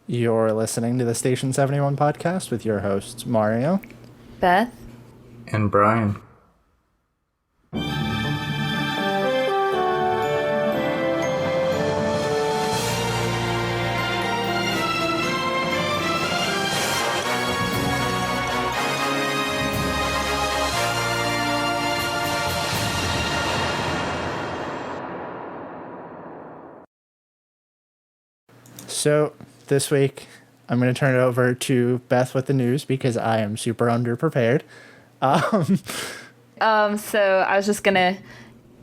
You're listening to the Station 71 podcast with your hosts, Mario. Beth. And Brian. So this week, I'm going to turn it over to Beth with the news because I am super underprepared. So I was just going to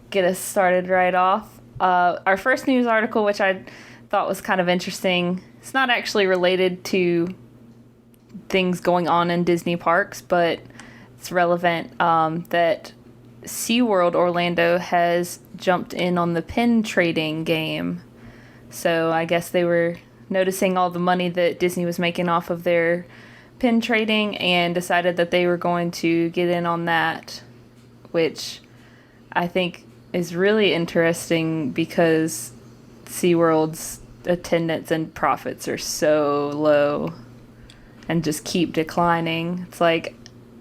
get us started right off. Our first news article, which I thought was kind of interesting, it's not actually related to things going on in Disney parks, but it's relevant that SeaWorld Orlando has jumped in on the pin trading game. So I guess they were noticing all the money that Disney was making off of their pin trading and decided that they were going to get in on that, which I think is really interesting because SeaWorld's attendance and profits are so low and just keep declining. It's like,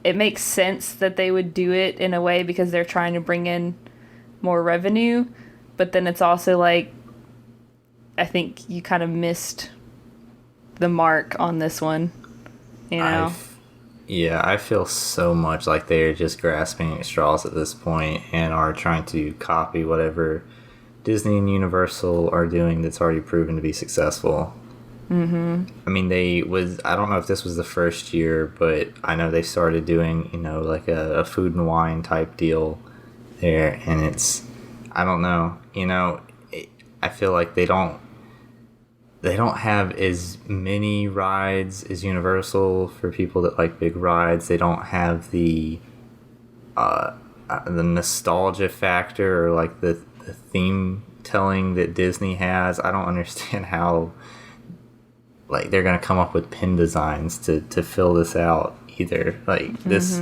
it makes sense that they would do it in a way because they're trying to bring in more revenue, but then it's also like, I think you kind of missed the mark on this one, you know? I feel so much like they're just grasping at straws at this point and are trying to copy whatever Disney and Universal are doing that's already proven to be successful. Mm-hmm. I mean, I don't know if this was the first year, but I know they started doing, like a food and wine type deal there, and I don't know, I feel like they don't have as many rides as Universal for people that like big rides. They don't have the nostalgia factor or like the theme telling that Disney has. I don't understand how like they're gonna come up with pin designs to fill this out either. Like this,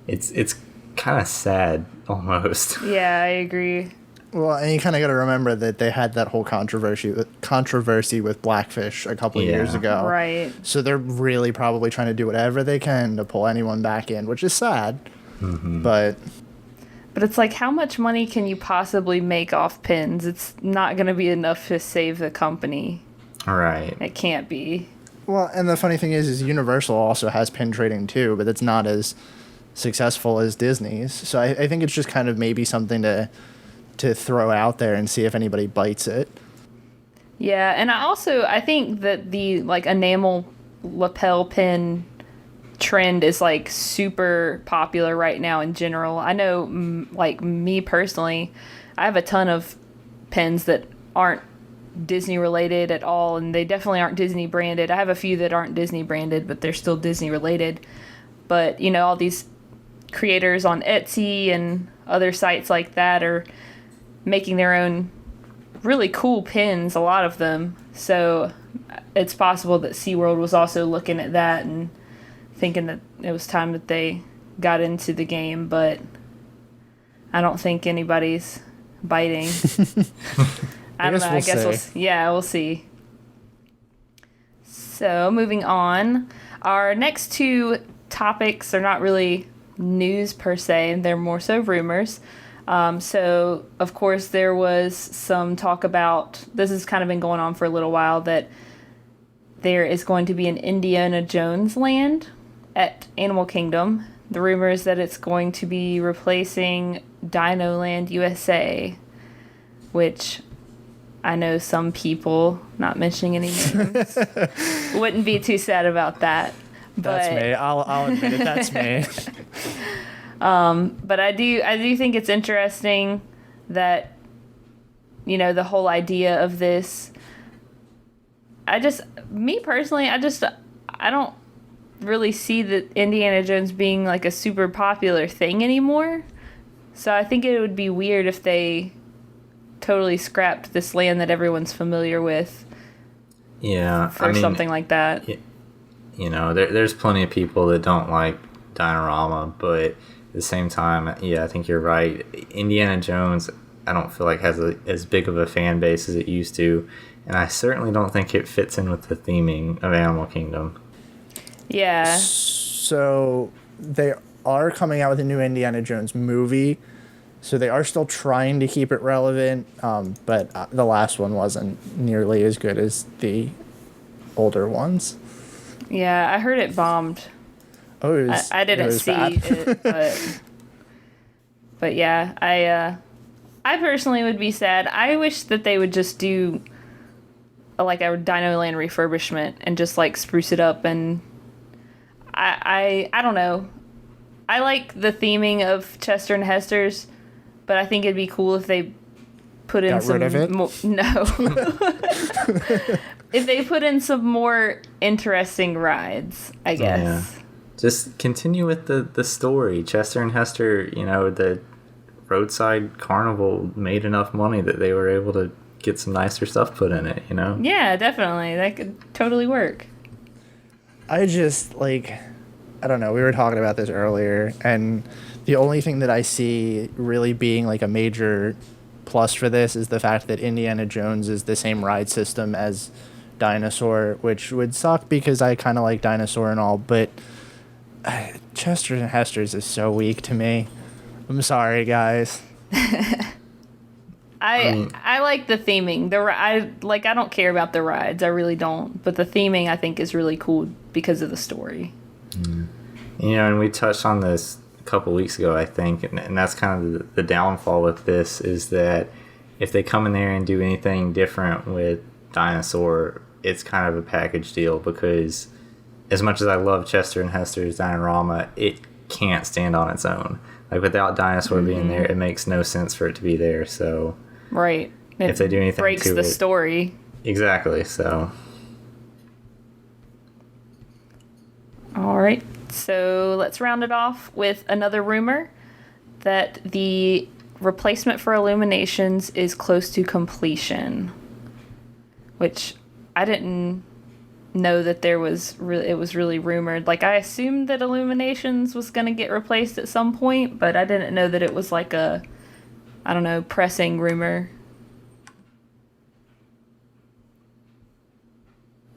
it's kind of sad almost. Yeah, I agree. Well, and you kind of got to remember that they had that whole controversy with Blackfish a couple of years ago. Right. So they're really probably trying to do whatever they can to pull anyone back in, which is sad. Mm-hmm. But it's like, how much money can you possibly make off pins? It's not going to be enough to save the company. Right. It can't be. Well, and the funny thing is Universal also has pin trading too, but it's not as successful as Disney's. So I think it's just kind of maybe something to throw out there and see if anybody bites it. Yeah, and I think that the like enamel lapel pin trend is like super popular right now in general. I know, like me personally, I have a ton of pins that aren't Disney related at all, and they definitely aren't Disney branded. I have a few that aren't Disney branded, but they're still Disney related. But all these creators on Etsy and other sites like that are making their own really cool pins, a lot of them. So it's possible that SeaWorld was also looking at that and thinking that it was time that they got into the game, but I don't think anybody's biting. I don't know. I guess we'll see. So moving on, our next two topics are not really news per se, they're more so rumors. So, of course, there was some talk about, this has kind of been going on for a little while, that there is going to be an Indiana Jones land at Animal Kingdom. The rumor is that it's going to be replacing Dinoland USA, which I know some people, not mentioning any names, wouldn't be too sad about that. That's me. I'll admit it. That's me. But I do think it's interesting that, the whole idea of this. Me personally, I don't really see that Indiana Jones being like a super popular thing anymore. So I think it would be weird if they totally scrapped this land that everyone's familiar with. Yeah. For something like that. There's plenty of people that don't like Dinorama, but at the same time, I think you're right. Indiana Jones, I don't feel like has as big of a fan base as it used to, and I certainly don't think it fits in with the theming of Animal Kingdom. Yeah. So they are coming out with a new Indiana Jones movie. So they are still trying to keep it relevant, but the last one wasn't nearly as good as the older ones. Yeah, I heard it bombed. Oh, it was, I didn't see it, but yeah, I personally would be sad. I wish that they would just do like a Dinoland refurbishment and just like spruce it up, and I don't know. I like the theming of Chester and Hester's, but I think it'd be cool if they put in Got some rid of it? no. If they put in some more interesting rides, I guess. Yeah. Just continue with the story. Chester and Hester, the roadside carnival made enough money that they were able to get some nicer stuff put in it, Yeah, definitely. That could totally work. I just, I don't know, we were talking about this earlier, and the only thing that I see really being like a major plus for this is the fact that Indiana Jones is the same ride system as Dinosaur, which would suck because I kind of like Dinosaur and all, but Chester and Hester's is so weak to me. I'm sorry, guys. I like the theming. I don't care about the rides. I really don't. But the theming I think is really cool because of the story. And we touched on this a couple weeks ago, I think, and that's kind of the downfall with this is that if they come in there and do anything different with Dinosaur, it's kind of a package deal because as much as I love Chester and Hester's Dinorama, it can't stand on its own. Like without Dinosaur being there, it makes no sense for it to be there. So right, if they do anything breaks to the story. Exactly. So all right. So let's round it off with another rumor that the replacement for Illuminations is close to completion, which I didn't know that it was really rumored. Like I assumed that Illuminations was going to get replaced at some point, but I didn't know that it was like a, I don't know, pressing rumor.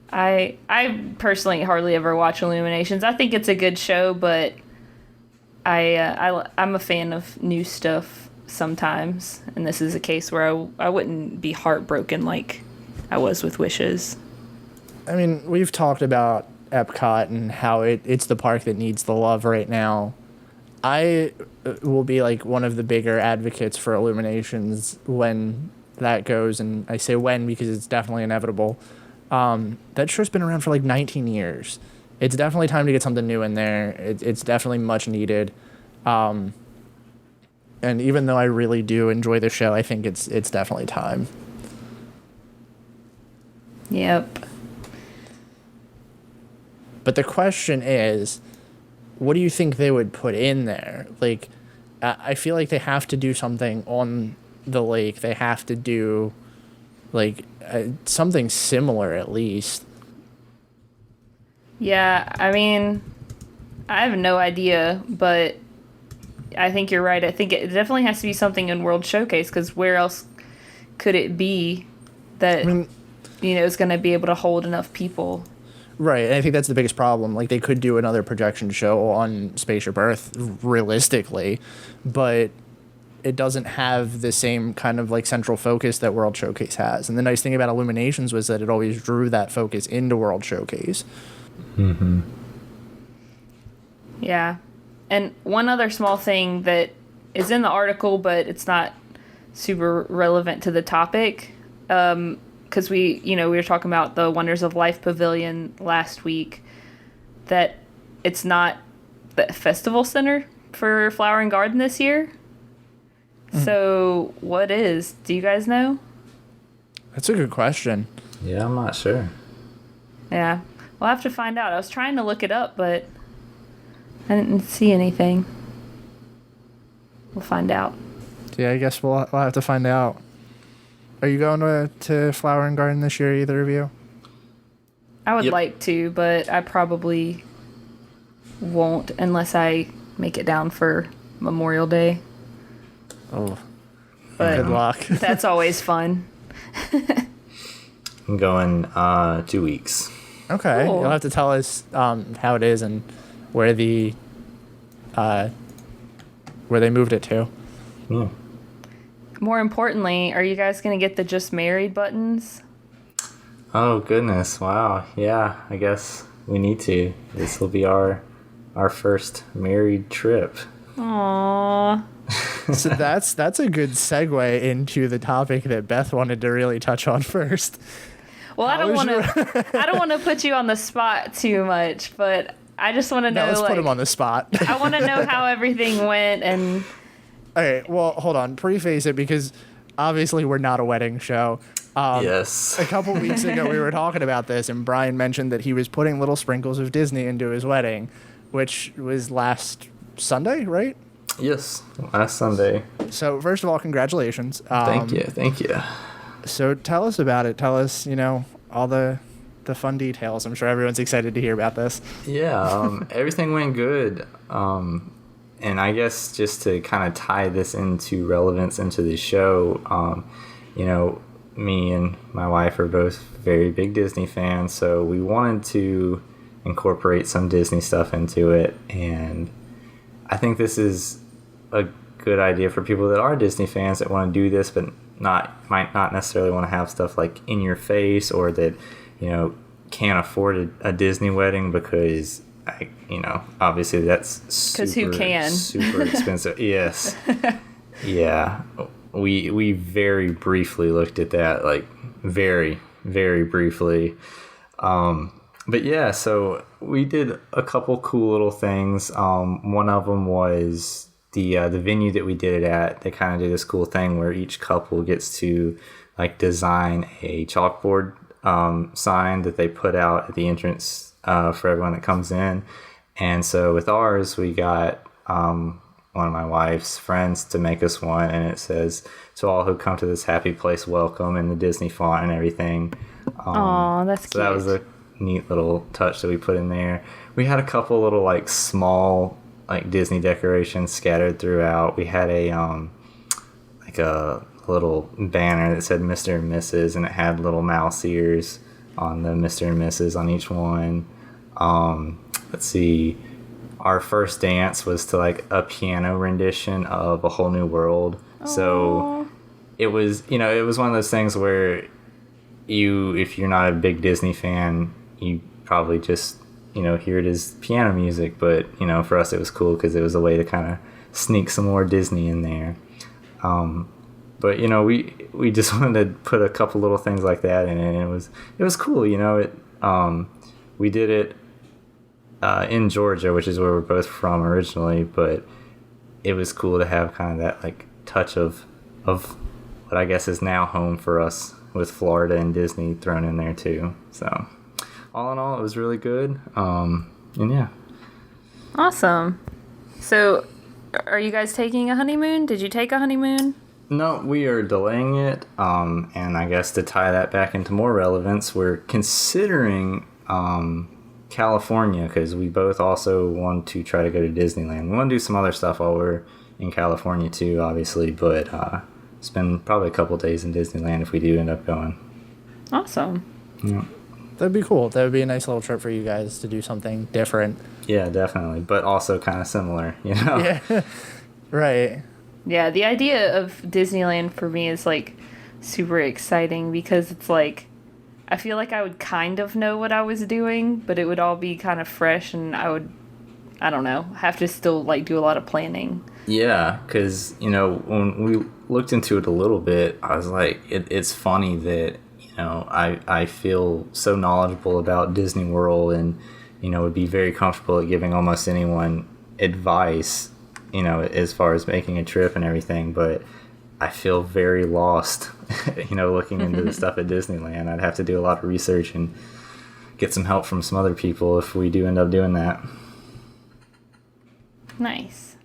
I personally hardly ever watch Illuminations. I think it's a good show, but I'm a fan of new stuff sometimes, and this is a case where I wouldn't be heartbroken like I was with Wishes. I mean, we've talked about EPCOT and how it's the park that needs the love right now. I will be like one of the bigger advocates for Illuminations when that goes, and I say when because it's definitely inevitable. That show's been around for like 19 years. It's definitely time to get something new in there. It's definitely much needed. And even though I really do enjoy the show, I think it's definitely time. Yep. But the question is, what do you think they would put in there? Like, I feel like they have to do something on the lake. They have to do, like, something similar at least. Yeah, I mean, I have no idea, but I think you're right. I think it definitely has to be something in World Showcase, because where else could it be that, is going to be able to hold enough people? Right, and I think that's the biggest problem. Like, they could do another projection show on Spaceship Earth, realistically, but it doesn't have the same kind of, like, central focus that World Showcase has. And the nice thing about Illuminations was that it always drew that focus into World Showcase. Mm-hmm. Yeah. And one other small thing that is in the article, but it's not super relevant to the topic, because we were talking about the Wonders of Life Pavilion last week, that it's not the festival center for Flower and Garden this year. So what is? Do you guys know? That's a good question. Yeah, I'm not sure. Yeah. We'll have to find out. I was trying to look it up, but I didn't see anything. We'll find out. Yeah, I guess we'll have to find out. Are you going to Flower and Garden this year, either of you? I would like to, but I probably won't unless I make it down for Memorial Day. Oh, but good luck. That's always fun. I'm going 2 weeks. Okay, Cool. you'll have to tell us how it is and where where they moved it to. Yeah. More importantly, are you guys going to get the Just Married buttons? Oh goodness! Wow. Yeah. I guess we need to. This will be our first married trip. Aww. So that's a good segue into the topic that Beth wanted to really touch on first. Well, I don't want to put you on the spot too much, but I just want to know. No, let's put him on the spot. I want to know how everything went, and Okay, well, hold on. Preface it because obviously we're not a wedding show. Yes. A couple weeks ago we were talking about this, and Brian mentioned that he was putting little sprinkles of Disney into his wedding, which was last Sunday, right? Yes. Last Sunday. So first of all, congratulations. Thank you. Thank you. So tell us about it. Tell us, all the fun details. I'm sure everyone's excited to hear about this. Yeah. Everything went good. And I guess just to kind of tie this into relevance into the show, me and my wife are both very big Disney fans, so we wanted to incorporate some Disney stuff into it. And I think this is a good idea for people that are Disney fans that want to do this, but might not necessarily want to have stuff like in your face, or that can't afford a Disney wedding because obviously that's who can? Super expensive. Yes. Yeah. We very briefly looked at that, like very, very briefly. But yeah, so we did a couple cool little things. One of them was the venue that we did it at. They kind of did this cool thing where each couple gets to like design a chalkboard sign that they put out at the entrance for everyone that comes in. And so with ours, we got one of my wife's friends to make us one, and it says, "To all who come to this happy place, welcome," in the Disney font and everything. Aw, that's cute. So that was a neat little touch that we put in there. We had a couple little like small like Disney decorations scattered throughout. We had a like a little banner that said Mr. and Mrs., and it had little mouse ears on the Mr. and Mrs. on each one. Let's see. Our first dance was to like a piano rendition of A Whole New World. Aww. So it was, it was one of those things where if you're not a big Disney fan, you probably just, hear it as piano music. But, for us it was cool because it was a way to kind of sneak some more Disney in there. But, we just wanted to put a couple little things like that in it, and it was cool, we did it in Georgia, which is where we're both from originally, but it was cool to have kind of that like touch of what I guess is now home for us, with Florida and Disney thrown in there too. So all in all, it was really good. And yeah. Awesome. So are you guys taking a honeymoon? Did you take a honeymoon? No, we are delaying it. And I guess to tie that back into more relevance, we're considering California, because we both also want to try to go to Disneyland. We want to do some other stuff while we're in California too, obviously, but spend probably a couple days in Disneyland if we do end up going. Awesome. Yeah. That'd be cool. That would be a nice little trip for you guys to do something different. Yeah, definitely, but also kind of similar, Yeah, right. Yeah, the idea of Disneyland for me is like super exciting because it's like I feel like I would kind of know what I was doing, but it would all be kind of fresh, and I don't know, have to still like do a lot of planning. Yeah, because, when we looked into it a little bit, I was like, it's funny that, I feel so knowledgeable about Disney World and, would be very comfortable at giving almost anyone advice, as far as making a trip and everything, but I feel very lost, looking into the stuff at Disneyland. I'd have to do a lot of research and get some help from some other people if we do end up doing that. Nice.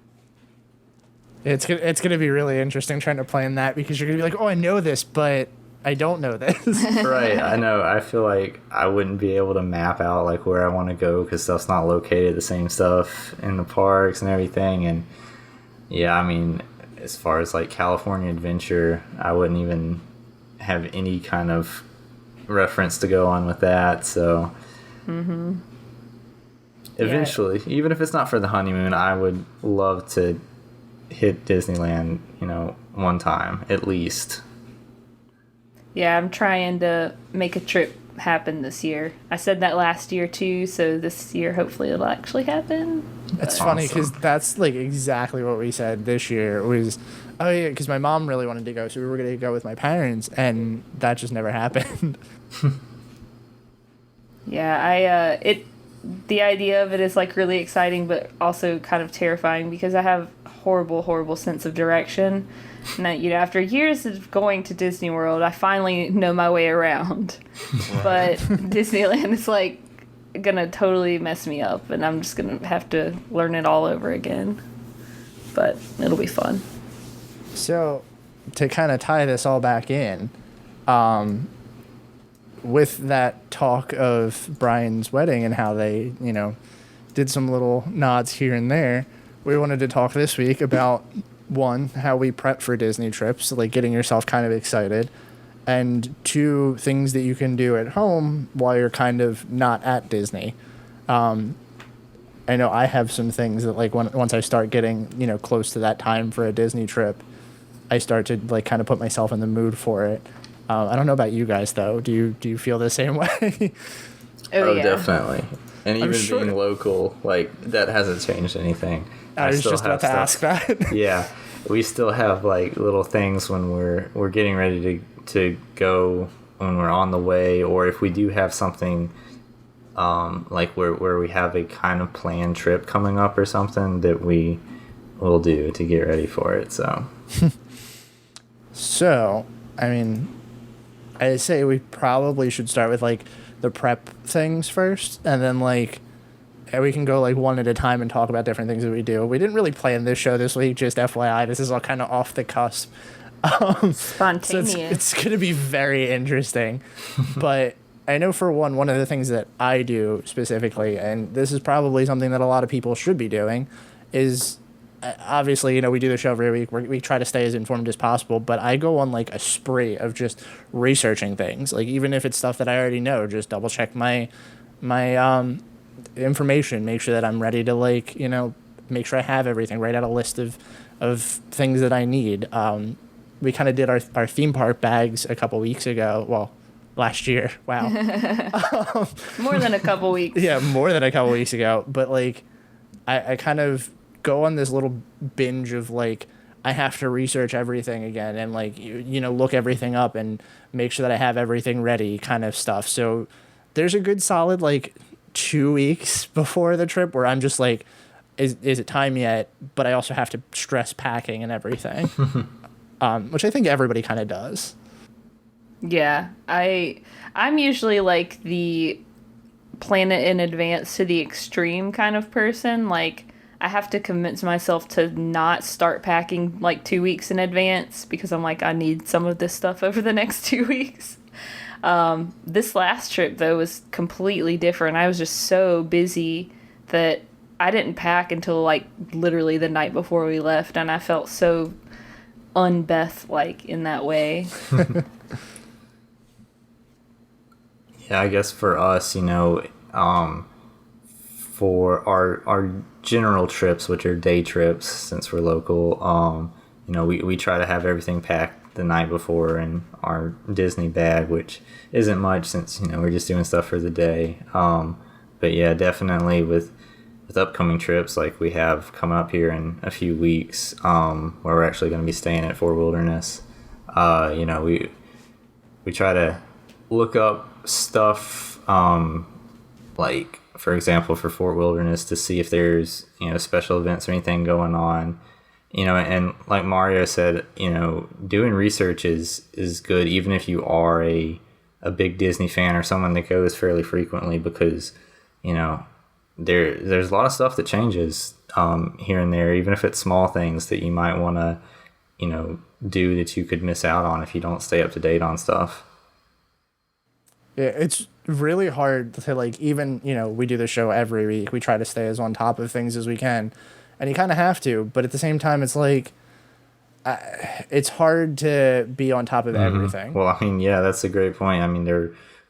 It's gonna be really interesting trying to plan that, because you're gonna be like, oh, I know this, but I don't know this. Right, I know. I feel like I wouldn't be able to map out like where I want to go because stuff's not located the same stuff in the parks and everything. And yeah, I mean, as far as like California Adventure, I wouldn't even have any kind of reference to go on with that. So eventually, even if it's not for the honeymoon, I would love to hit Disneyland, one time at least. Yeah, I'm trying to make a trip happen this year. I said that last year too, so this year hopefully it'll actually happen. It's funny because that's like exactly what we said this year was, oh yeah, because my mom really wanted to go, so we were going to go with my parents, and that just never happened. Yeah, the idea of it is like really exciting, but also kind of terrifying because I have horrible sense of direction. And that, after years of going to Disney World, I finally know my way around. But Disneyland is like gonna totally mess me up, and I'm just gonna have to learn it all over again. But it'll be fun. So, to kind of tie this all back in, with that talk of Brian's wedding and how they, did some little nods here and there, we wanted to talk this week about, one, how we prep for Disney trips, like getting yourself kind of excited, and two, things that you can do at home while you're kind of not at Disney. I know I have some things that, like, once I start getting, close to that time for a Disney trip, I start to, like, kind of put myself in the mood for it. I don't know about you guys, though. Do you feel the same way? Oh, yeah. Definitely. And even sure. being local, like, that hasn't changed anything. I was just about to ask that. Yeah, we still have like little things when we're getting ready to go, when we're on the way, or if we do have something like where we have a kind of planned trip coming up or something that we will do to get ready for it. So, I mean, I say we probably should start with like the prep things first, and then like we can go like one at a time and talk about different things that we do. We didn't really plan this show this week, just FYI. This is all kind of off the cusp. Spontaneous. So it's going to be very interesting. But I know for one of the things that I do specifically, and this is probably something that a lot of people should be doing, is obviously, we do the show every week. We try to stay as informed as possible, but I go on like a spree of just researching things. Like even if it's stuff that I already know, just double check my information, make sure that I'm ready to like, make sure I have everything, write out a list of things that I need. We kind of did our theme park bags a couple weeks ago. Well, last year. Wow. More than a couple weeks. Yeah, more than a couple weeks ago. But like, I kind of go on this little binge of like, I have to research everything again and like, look everything up and make sure that I have everything ready kind of stuff. So there's a good solid like 2 weeks before the trip where I'm just like, is it time yet? But I also have to stress packing and everything, which I think everybody kind of does. Yeah, I'm usually like the plan it in advance to the extreme kind of person. Like I have to convince myself to not start packing like 2 weeks in advance because I'm like, I need some of this stuff over the next 2 weeks. This last trip though was completely different. I was just so busy that I didn't pack until like literally the night before we left, and I felt so un-Beth like in that way. Yeah, I guess for us, for our general trips, which are day trips, since we're local, we try to have everything packed the night before in our Disney bag, which isn't much since, we're just doing stuff for the day. But yeah, definitely with upcoming trips like we have coming up here in a few weeks, where we're actually going to be staying at Fort Wilderness, we try to look up stuff, like for example for Fort Wilderness, to see if there's special events or anything going on, and like Mario said, doing research is good even if you are a big Disney fan or someone that goes fairly frequently, because there's a lot of stuff that changes here and there, even if it's small things that you might want to do that you could miss out on if you don't stay up to date on stuff. Yeah, it's really hard to like, even, we do the show every week. We try to stay as on top of things as we can, and you kind of have to, but at the same time, it's like, it's hard to be on top of everything. Well, I mean, yeah, that's a great point. I mean,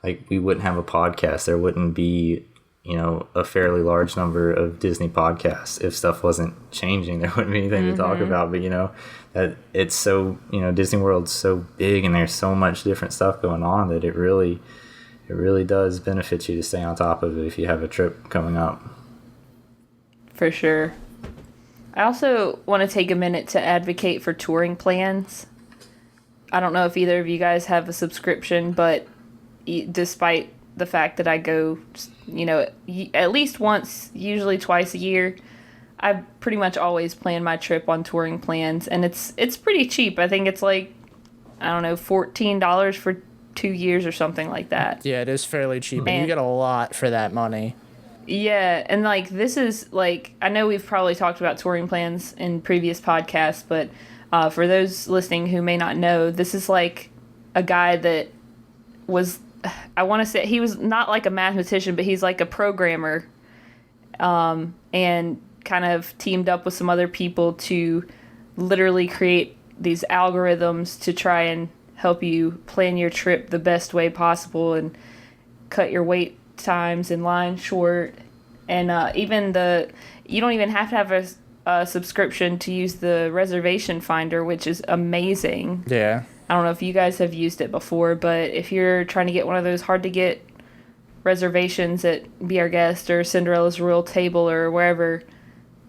like we wouldn't have a podcast. There wouldn't be, you know, a fairly large number of Disney podcasts if stuff wasn't changing. There wouldn't be anything to talk about. But, you know, that it's so, you know, Disney World's so big and there's so much different stuff going on that it really does benefit you to stay on top of it if you have a trip coming up. For sure. I also want to take a minute to advocate for touring plans. I don't know if either of you guys have a subscription, but despite the fact that I go, you know, at least once, usually twice a year, I pretty much always plan my trip on touring plans, and it's pretty cheap. I think it's like, I don't know, $14 for 2 years or something like that. Yeah, it is fairly cheap, and you get a lot for that money. Yeah, and like this is like, I know we've probably talked about touring plans in previous podcasts, but for those listening who may not know, this is like a guy that was, I want to say, he was not like a mathematician, but he's like a programmer, and kind of teamed up with some other people to literally create these algorithms to try and help you plan your trip the best way possible and cut your wait times in line short. And you don't even have to have a subscription to use the reservation finder, which is amazing. Yeah. I don't know if you guys have used it before, but if you're trying to get one of those hard to get reservations at Be Our Guest or Cinderella's Royal Table or wherever,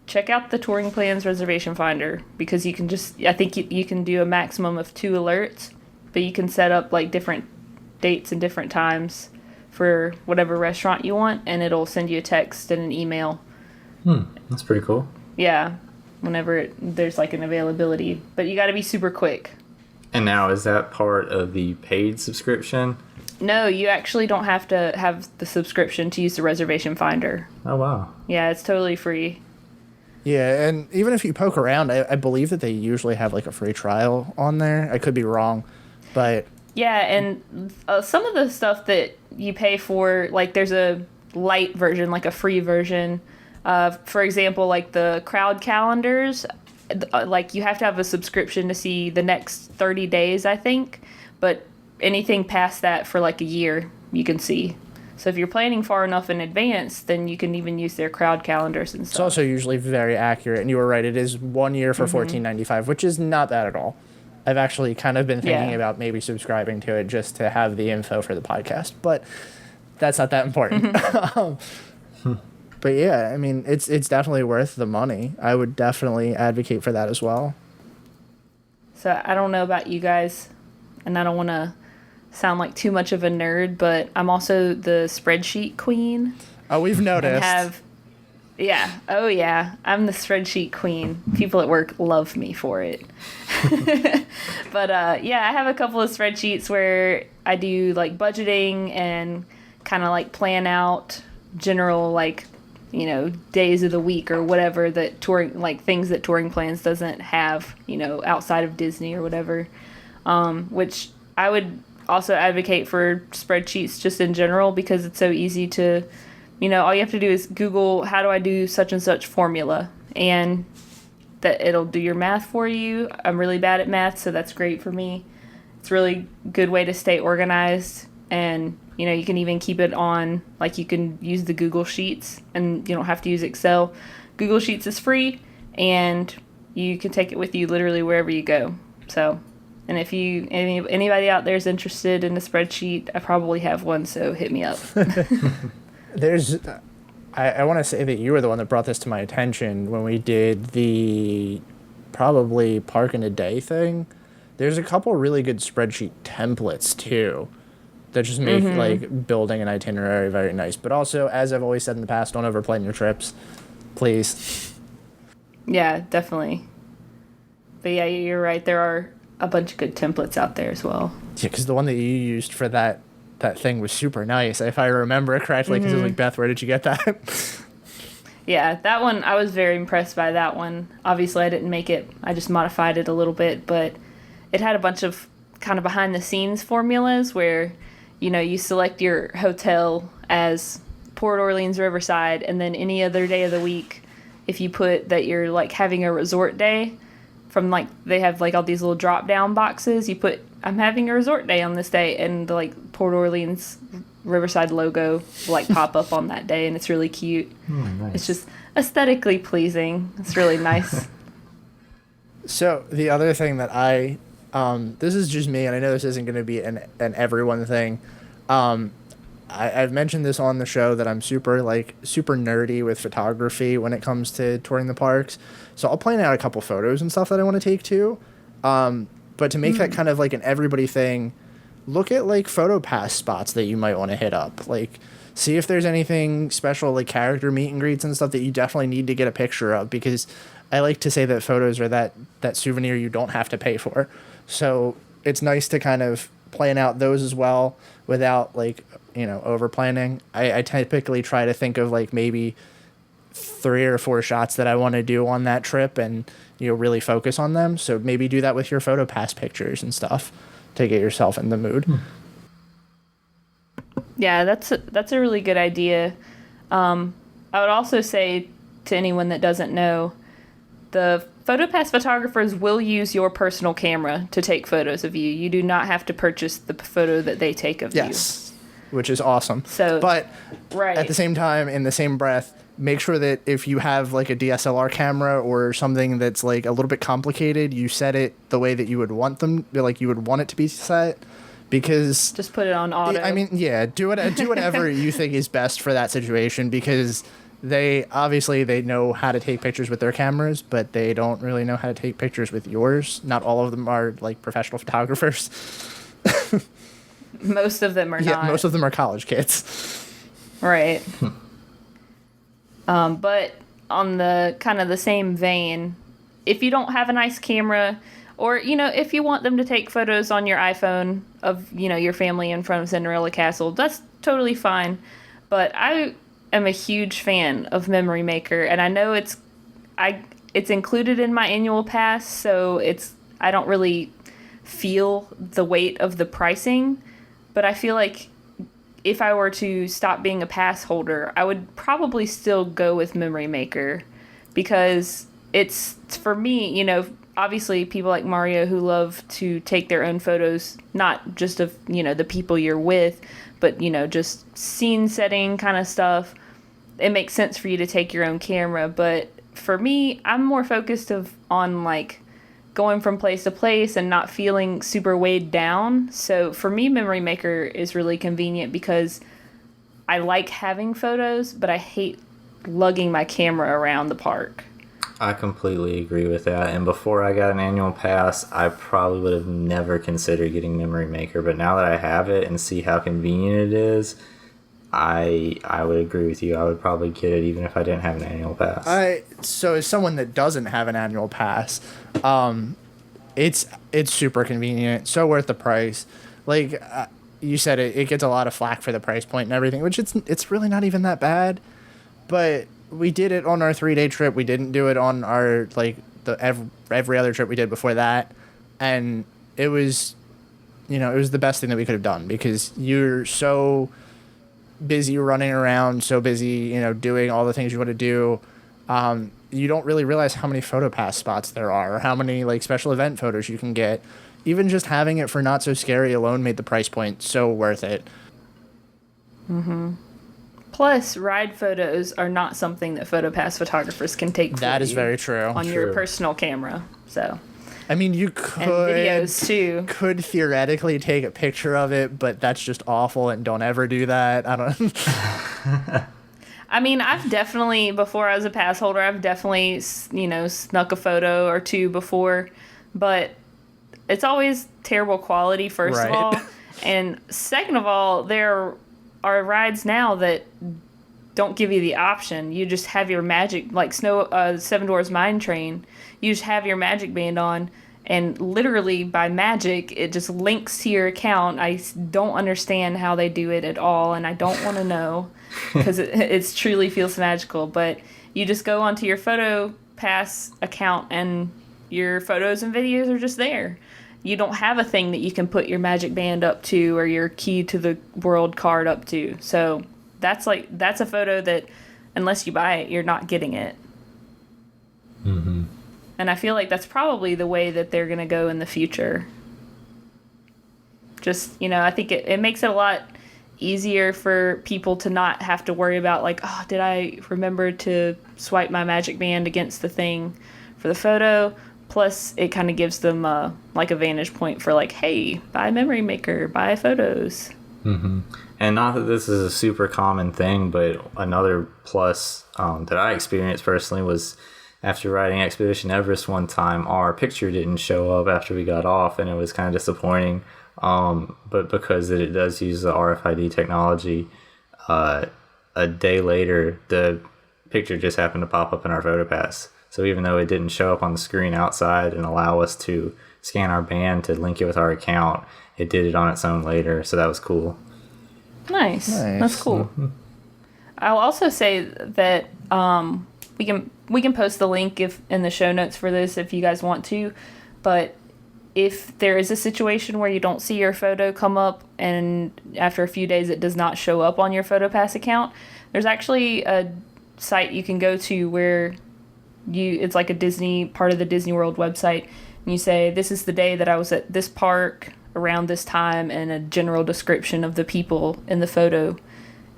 check out the Touring Plans reservation finder, because you can I think you can do a maximum of 2 alerts, but you can set up like different dates and different times for whatever restaurant you want, and it'll send you a text and an email. That's pretty cool. Yeah, whenever there's like an availability, but you got to be super quick. And now, is that part of the paid subscription? No, you actually don't have to have the subscription to use the reservation finder. Oh, wow. Yeah, it's totally free. Yeah, and even if you poke around, I believe that they usually have like a free trial on there. I could be wrong, but... Yeah, and some of the stuff that you pay for, like there's a light version, like a free version. For example, like the crowd calendars, like you have to have a subscription to see the next 30 days, I think. But anything past that for like a year, you can see. So if you're planning far enough in advance, then you can even use their crowd calendars and stuff. It's also usually very accurate, and you were right. It is 1 year for $14.95, which is not bad at all. I've actually kind of been thinking about maybe subscribing to it just to have the info for the podcast, but that's not that important. But yeah, I mean, it's definitely worth the money. I would definitely advocate for that as well. So I don't know about you guys, and I don't want to sound like too much of a nerd, but I'm also the spreadsheet queen. Oh, we've noticed. Oh yeah, I'm the spreadsheet queen. People at work love me for it. But yeah, I have a couple of spreadsheets where I do like budgeting and kind of like plan out general, like, you know, days of the week or whatever that touring, like things that Touring Plans doesn't have, you know, outside of Disney or whatever. Which I would also advocate for spreadsheets just in general, because it's so easy to, you know, all you have to do is Google, how do I do such and such formula? And that it'll do your math for you. I'm really bad at math, so that's great for me. It's a really good way to stay organized. And, you know, you can even keep it on, like you can use the Google Sheets and you don't have to use Excel. Google Sheets is free and you can take it with you literally wherever you go. So, and if anybody out there is interested in a spreadsheet, I probably have one, so hit me up. I want to say that you were the one that brought this to my attention when we did the probably Park in a Day thing. There's a couple really good spreadsheet templates too that just make like building an itinerary very nice. But also, as I've always said in the past, don't overplan your trips, please. Yeah, definitely. But yeah, you're right. There are a bunch of good templates out there as well. Yeah, because the one that you used for that thing was super nice, if I remember correctly, because it was like, Beth, where did you get that? Yeah, that one, I was very impressed by that one. Obviously, I didn't make it. I just modified it a little bit, but it had a bunch of kind of behind-the-scenes formulas where, you know, you select your hotel as Port Orleans Riverside, and then any other day of the week, if you put that you're, like, having a resort day, from, like, they have, like, all these little drop-down boxes, you put I'm having a resort day on this day, and the like Port Orleans Riverside logo will like pop up on that day, and it's really cute. Nice. It's just aesthetically pleasing. It's really nice. So the other thing that this is just me, and I know this isn't going to be an everyone thing. I've mentioned this on the show that I'm super nerdy with photography when it comes to touring the parks. So I'll plan out a couple photos and stuff that I want to take too. But to make that kind of like an everybody thing, look at like photo pass spots that you might want to hit up. Like, see if there's anything special, like character meet and greets and stuff that you definitely need to get a picture of, because I like to say that photos are that souvenir you don't have to pay for. So it's nice to kind of plan out those as well without like, over planning. I typically try to think of like maybe 3 or 4 shots that I want to do on that trip and, really focus on them. So maybe do that with your photo pass pictures and stuff to get yourself in the mood. Yeah, that's a really good idea. I would also say to anyone that doesn't know, the PhotoPass photographers will use your personal camera to take photos of you. You do not have to purchase the photo that they take of you. Yes, which is awesome. So, but right. At the same time, in the same breath, make sure that if you have like a DSLR camera or something that's like a little bit complicated, you set it the way that you would want it to be set. Because just put it on auto. I mean, yeah, do whatever you think is best for that situation, because they know how to take pictures with their cameras, but they don't really know how to take pictures with yours. Not all of them are like professional photographers. Most of them are not. Yeah, most of them are college kids. Right. But on the kind of the same vein, if you don't have a nice camera, or, if you want them to take photos on your iPhone of, your family in front of Cinderella Castle, that's totally fine. But I am a huge fan of Memory Maker, and I know it's included in my annual pass, so I don't really feel the weight of the pricing, but I feel like if I were to stop being a pass holder, I would probably still go with Memory Maker, because it's for me, obviously people like Mario who love to take their own photos, not just of, the people you're with, but, just scene setting kind of stuff. It makes sense for you to take your own camera. But for me, I'm more focused on like going from place to place and not feeling super weighed down. So for me, Memory Maker is really convenient because I like having photos, but I hate lugging my camera around the park. I completely agree with that. And before I got an annual pass, I probably would have never considered getting Memory Maker. But now that I have it and see how convenient it is, I would agree with you. I would probably get it even if I didn't have an annual pass. So as someone that doesn't have an annual pass, it's super convenient, so worth the price. Like you said, it gets a lot of flack for the price point and everything, which it's really not even that bad. But we did it on our 3-day trip. We didn't do it on our every other trip we did before that, and it was the best thing that we could have done, because you're so busy running around, so busy doing all the things you want to do. You don't really realize how many PhotoPass spots there are, or how many like special event photos you can get. Even just having it for Not So Scary alone made the price point so worth it. Mm-hmm. Plus, ride photos are not something that PhotoPass photographers can take. That is very true. On your personal camera, so. I mean, you could, and videos too. Could theoretically take a picture of it, but that's just awful, and don't ever do that. I don't. I mean, I've definitely, before I was a pass holder, I've definitely, snuck a photo or two before, but it's always terrible quality, first of all. And second of all, there are rides now that don't give you the option. You just have your magic, like Seven Dwarfs Mine Train, you just have your magic band on, and literally by magic, it just links to your account. I don't understand how they do it at all, and I don't want to know, because it truly feels magical. But you just go onto your PhotoPass account, and your photos and videos are just there. You don't have a thing that you can put your magic band up to, or your key to the world card up to. So that's a photo that, unless you buy it, you're not getting it. Mm-hmm. And I feel like that's probably the way that they're going to go in the future. Just, I think it makes it a lot easier for people to not have to worry about, like, oh, did I remember to swipe my Magic Band against the thing for the photo? Plus, it kind of gives them, like, a vantage point for, like, hey, buy Memory Maker, buy photos. Mm-hmm. And not that this is a super common thing, but another plus that I experienced personally was after riding Expedition Everest one time, our picture didn't show up after we got off, and it was kind of disappointing. But because it does use the RFID technology, a day later, the picture just happened to pop up in our PhotoPass. So even though it didn't show up on the screen outside and allow us to scan our band to link it with our account, it did it on its own later. So that was cool. Nice. That's cool. Mm-hmm. I'll also say that we can post the link in the show notes for this if you guys want to. But if there is a situation where you don't see your photo come up and after a few days it does not show up on your PhotoPass account, there's actually a site you can go to where it's like a Disney, part of the Disney World website, and you say, this is the day that I was at this park around this time, and a general description of the people in the photo.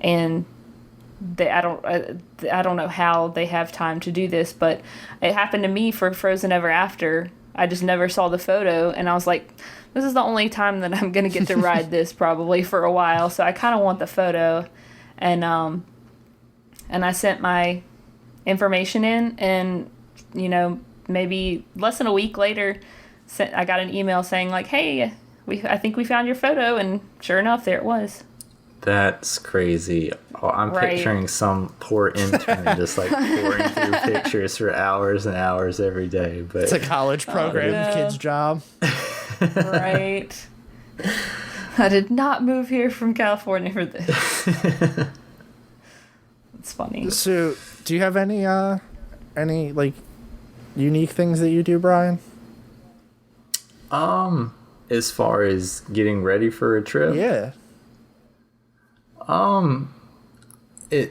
And I don't know how they have time to do this, but it happened to me for Frozen Ever After. I just never saw the photo, and I was like, this is the only time that I'm going to get to ride this probably for a while, so I kind of want the photo. And I sent my information in, and maybe less than a week later I got an email saying, like, hey, I think we found your photo, and sure enough, there it was. That's crazy. Oh, I'm picturing some poor intern just like pouring through pictures for hours and hours every day. But it's a college program, kid's job. Right. I did not move here from California for this. It's funny. So, do you have any like unique things that you do, Brian? As far as getting ready for a trip? Yeah.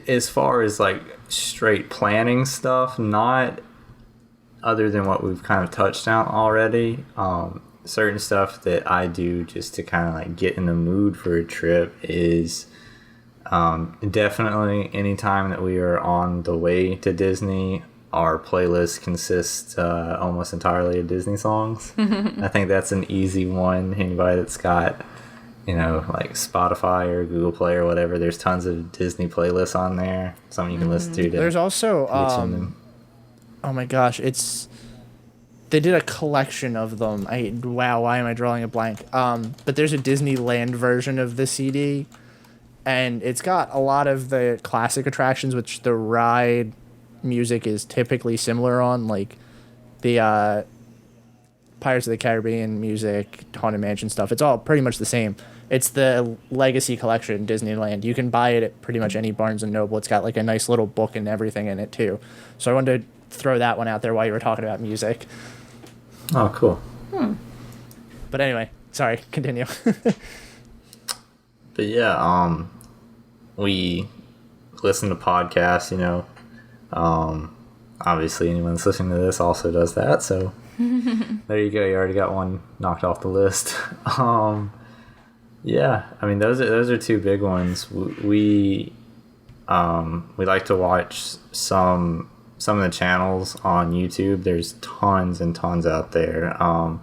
As far as like straight planning stuff, not other than what we've kind of touched on already. Certain stuff that I do just to kind of like get in the mood for a trip is definitely anytime that we are on the way to Disney, our playlist consists almost entirely of Disney songs. I think that's an easy one. Anybody that's got, like Spotify or Google Play or whatever, there's tons of Disney playlists on there. Something you can listen to. There's also, oh my gosh, they did a collection of them. Why am I drawing a blank? But there's a Disneyland version of the CD, and it's got a lot of the classic attractions, which the ride music is typically similar on, like the Pirates of the Caribbean music, Haunted Mansion stuff. It's all pretty much the same. It's the Legacy Collection, Disneyland. You can buy it at pretty much any Barnes & Noble. It's got like a nice little book and everything in it too. So I wanted to throw that one out there while you were talking about music. Oh, cool. But anyway, sorry, continue. But yeah, we listen to podcasts, obviously anyone that's listening to this also does that, so there you go, you already got one knocked off the list. Yeah, I mean those are two big ones. We like to watch some of the channels on YouTube. There's tons and tons out there. I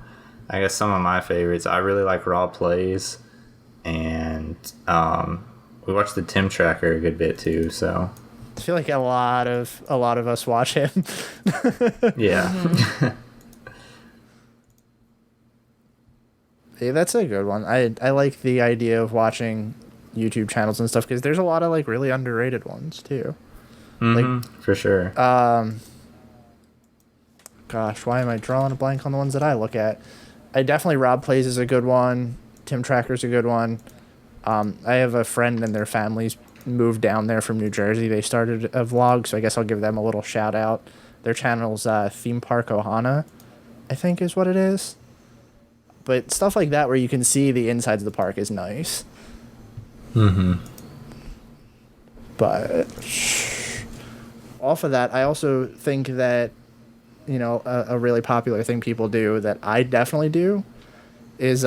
guess some of my favorites, I really like Raw Plays, and we watch the Tim Tracker a good bit too, so I feel like a lot of us watch him. Yeah. Hey, that's a good one. I like the idea of watching YouTube channels and stuff because there's a lot of like really underrated ones too. Like, for sure. Gosh, why am I drawing a blank on the ones that I look at? Rob Plays is a good one. Tim Tracker's a good one. I have a friend and their families moved down there from New Jersey. They started a vlog, so I guess I'll give them a little shout out. Their channel's Theme Park Ohana, I think is what it is. But stuff like that where you can see the insides of the park is nice. But off of that, I also think that, a really popular thing people do that I definitely do is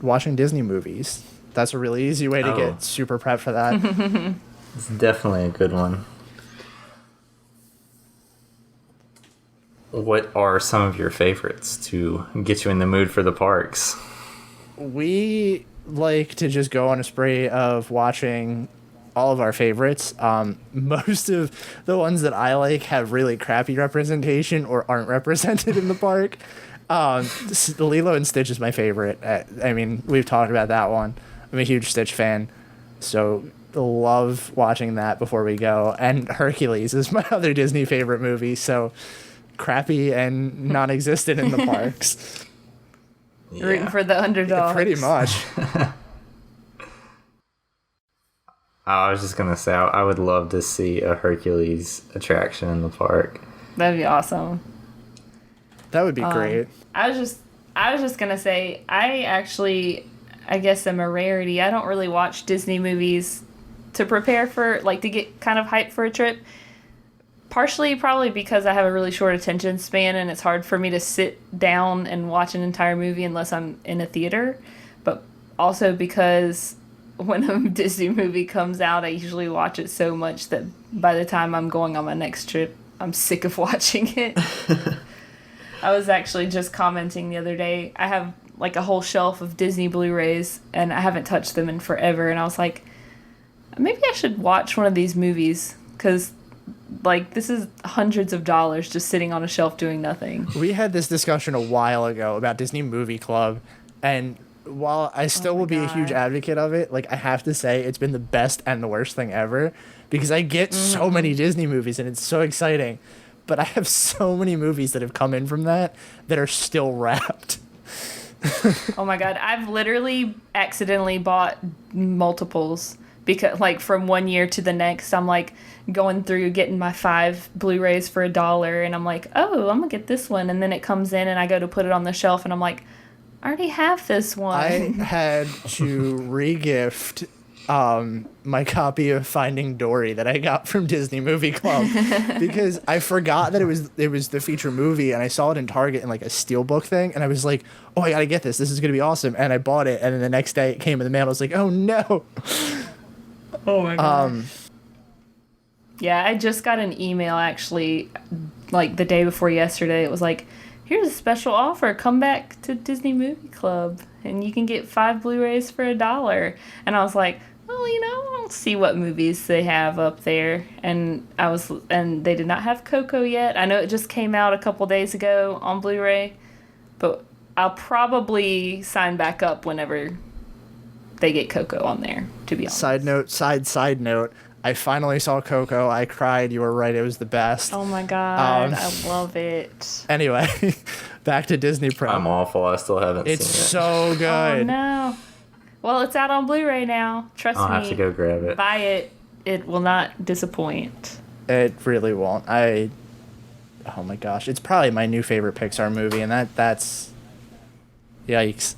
watching Disney movies. That's a really easy way to get super prepped for that. It's definitely a good one. What are some of your favorites to get you in the mood for the parks? We like to just go on a spree of watching all of our favorites. Most of the ones that I like have really crappy representation or aren't represented in the park. The Lilo and Stitch is my favorite. I mean, we've talked about that one. I'm a huge Stitch fan, so love watching that before we go. And Hercules is my other Disney favorite movie, so crappy and non-existent in the parks. Yeah. Rooting for the underdogs. Pretty much. I was just gonna say I would love to see a Hercules attraction in the park. That'd be awesome. That would be great. I was just gonna say I guess I'm a rarity. I don't really watch Disney movies to prepare for, like, to get kind of hyped for a trip. Partially probably because I have a really short attention span and it's hard for me to sit down and watch an entire movie unless I'm in a theater. But also because when a Disney movie comes out, I usually watch it so much that by the time I'm going on my next trip, I'm sick of watching it. I was actually just commenting the other day. I have like a whole shelf of Disney Blu-rays and I haven't touched them in forever. And I was like, maybe I should watch one of these movies because, like, this is hundreds of dollars just sitting on a shelf doing nothing. We had this discussion a while ago about Disney Movie Club, and while I still will be a huge advocate of it, like, I have to say it's been the best and the worst thing ever because I get so many Disney movies and it's so exciting, but I have so many movies that have come in from that are still wrapped. Oh my god, I've literally accidentally bought multiples because, like, from one year to the next, I'm like going through getting my 5 Blu-rays for $1 and I'm like, oh, I'm gonna get this one, and then it comes in and I go to put it on the shelf and I'm like, I already have this one. I had to re-gift my copy of Finding Dory that I got from Disney Movie Club because I forgot that it was the feature movie, and I saw it in Target in like a steelbook thing, and I was like, oh, I gotta get this. This is gonna be awesome. And I bought it, and then the next day it came in the mail. I was like, oh no. Oh my god. Yeah, I just got an email actually, like the day before yesterday. It was like, here's a special offer. Come back to Disney Movie Club and you can get 5 Blu-rays for $1. And I was like, well, you know, I'll see what movies they have up there. And they did not have Coco yet. I know it just came out a couple days ago on Blu-ray, but I'll probably sign back up whenever they get Coco on there, to be honest. Side note, I finally saw Coco. I cried. You were right. It was the best. Oh my god, I love it. Anyway, back to Disney Pro. I'm awful. I still haven't seen it. It's so good. Oh no. Well, it's out on Blu-ray now. Trust me. I'll have to go grab it. Buy it. It will not disappoint. It really won't. Oh my gosh. It's probably my new favorite Pixar movie, and that's yikes.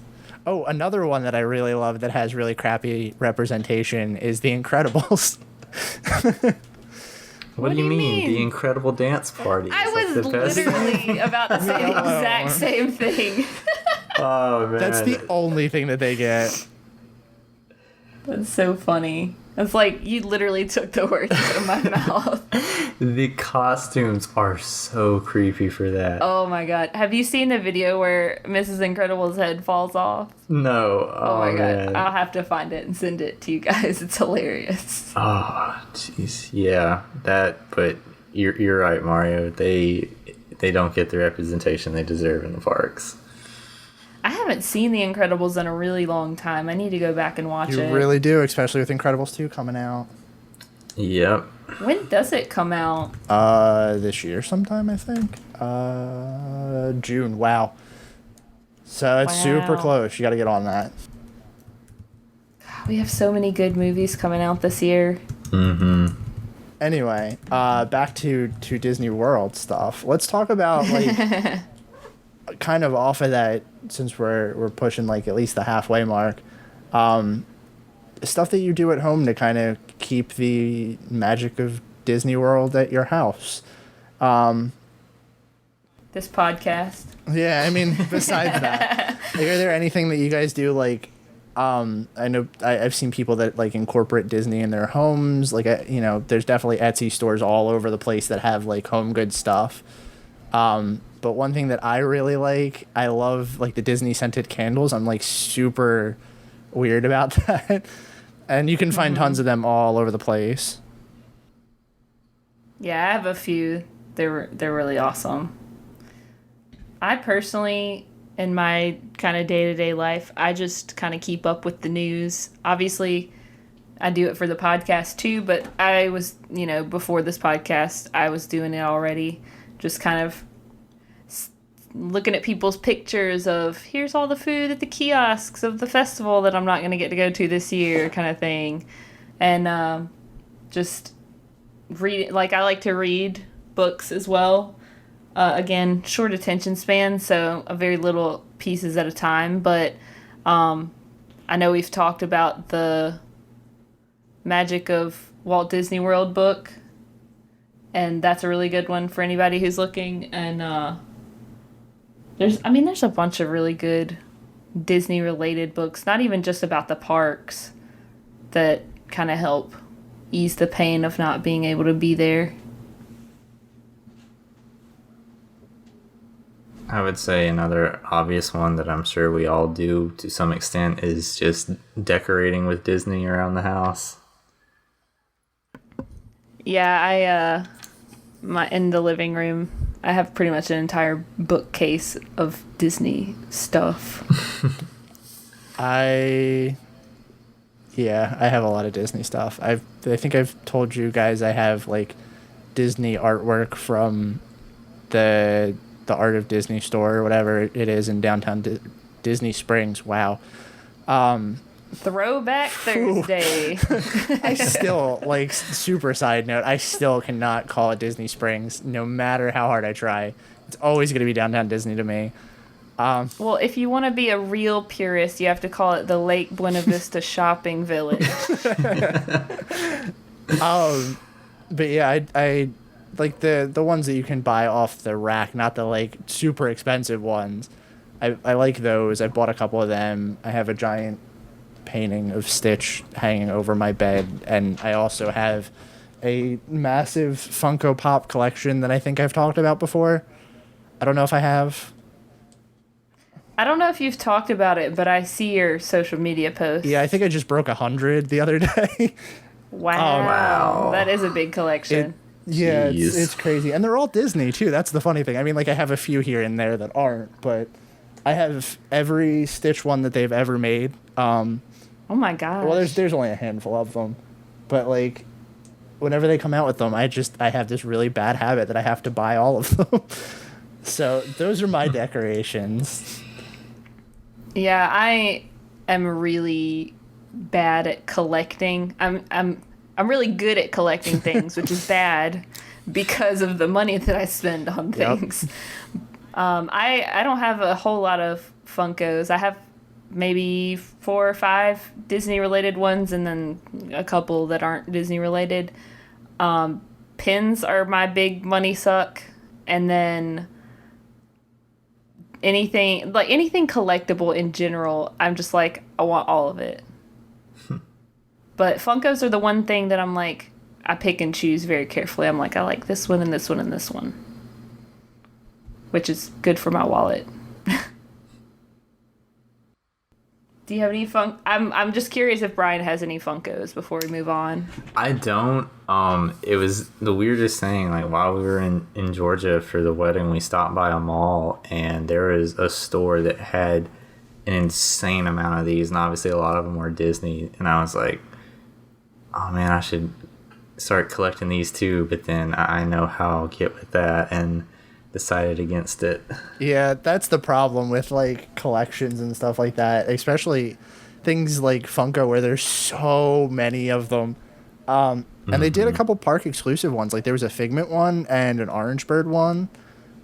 Oh, another one that I really love that has really crappy representation is The Incredibles. What do you mean? The Incredible Dance Party. I was literally about to say the exact same thing. Oh, man. That's the only thing that they get. That's so funny. It's like you literally took the words out of my mouth. The costumes are so creepy for that. Oh my god. Have you seen the video where Mrs. Incredible's head falls off? No. Oh my man. god. I'll have to find it and send it to you guys. It's hilarious. Oh, jeez. Yeah, but you're right, Mario. They don't get the representation they deserve in the parks. I haven't seen The Incredibles in a really long time. I need to go back and watch it. You really do, especially with Incredibles 2 coming out. Yep. When does it come out? This year sometime, I think. June. Wow. So it's super close. You got to get on that. We have so many good movies coming out this year. Mm-hmm. Anyway, back to Disney World stuff. Let's talk about, like, kind of off of that, since we're pushing like at least the halfway mark, stuff that you do at home to kind of keep the magic of Disney World at your house. This podcast. Yeah, I mean, besides that, Are there anything that you guys do like? I know I've seen people that like incorporate Disney in their homes. Like, there's definitely Etsy stores all over the place that have like home good stuff. But one thing that I really like, I love like the Disney scented candles. I'm like super weird about that. And you can find tons of them all over the place. Yeah, I have a few. They're really awesome. I personally, in my kind of day-to-day life, I just kind of keep up with the news. Obviously, I do it for the podcast too, but I was, before this podcast, I was doing it already. Just kind of looking at people's pictures of, here's all the food at the kiosks of the festival that I'm not going to get to go to this year kind of thing. And just read, like, I like to read books as well. Again, short attention span, so a very little pieces at a time. But I know we've talked about the Magic of Walt Disney World book, and that's a really good one for anybody who's looking. And there's a bunch of really good Disney-related books, not even just about the parks, that kind of help ease the pain of not being able to be there. I would say another obvious one that I'm sure we all do to some extent is just decorating with Disney around the house. Yeah, in the living room, I have pretty much an entire bookcase of Disney stuff. I have a lot of Disney stuff. I think I've told you guys I have like Disney artwork from the Art of Disney store or whatever it is in downtown Disney Springs. Wow. Throwback Thursday. I still, like, super side note, I still cannot call it Disney Springs no matter how hard I try. It's always going to be downtown Disney to me. Well, if you want to be a real purist, you have to call it the Lake Buena Vista Shopping Village. But yeah, I like the ones that you can buy off the rack, not the like super expensive ones. I like those. I bought a couple of them. I have a giant painting of Stitch hanging over my bed, and I also have a massive Funko Pop collection that I think I've talked about before. I don't know if I have. I don't know if you've talked about it, but I see your social media posts. Yeah, I think I just broke 100 the other day. Wow. That is a big collection. It's crazy. And they're all Disney, too. That's the funny thing. I mean, like, I have a few here and there that aren't, but I have every Stitch one that they've ever made. Oh, my gosh. Well, there's only a handful of them. But, like, whenever they come out with them, I have this really bad habit that I have to buy all of them. So those are my decorations. Yeah, I am really bad at collecting. I'm really good at collecting things, which is bad because of the money that I spend on things. Yep. I don't have a whole lot of Funkos. I have maybe 4 or 5 Disney related ones, and then a couple that aren't Disney related. Pins are my big money suck, and then anything collectible in general, I'm just like, I want all of it. But Funkos are the one thing that I'm like, I pick and choose very carefully. I'm like, I like this one and this one and this one, which is good for my wallet. Do you have any I'm just curious if Brian has any Funkos before we move on. I don't. It was the weirdest thing. Like, while we were in Georgia for the wedding, we stopped by a mall, and there was a store that had an insane amount of these, and obviously a lot of them were Disney. And I was like, oh man, I should start collecting these too. But then I know how I'll get with that, and decided against it. Yeah, that's the problem with like collections and stuff like that, especially things like Funko where there's so many of them. And they did a couple park exclusive ones. Like there was a Figment one and an Orange Bird one